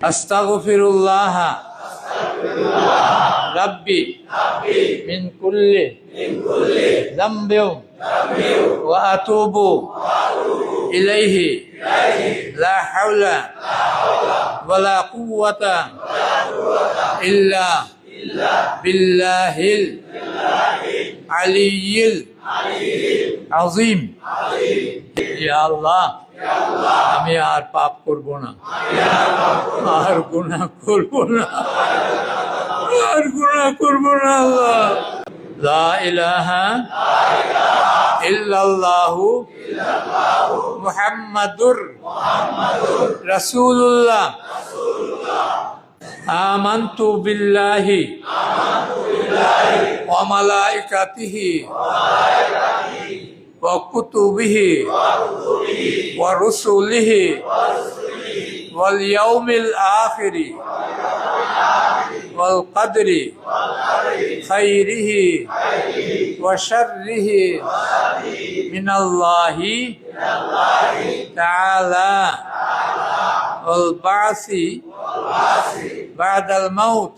আস্তাগফিরুল্লাহ রাব্বি মিন কুল্লি যামবিন ওয়া আতুবু ইলাইহি লা হাওলা ওয়ালা কুওয়াতা ইল্লা বিল্লাহিল আলিয়্যিল আযীম। ইয়া আল্লাহ, আমি আর পাপ করব না, আর গুনাহ করব না, আর গুনাহ করব না। আল্লাহ, লা ইলাহা ইল্লাল্লাহু মুহাম্মাদুর রাসূলুল্লাহ। আমানতু বিল্লাহি ওয়া মালাইকাতিহি ওয়া কুতুবিহি ওয়া রুসুলিহি ওয়াল ইয়াউমিল আখিরি ওয়াল কদরি খাইরিহি ওয়া শাররিহি মিনাল্লাহি তাআলা ওয়াল বাসি বাদাল মাউত।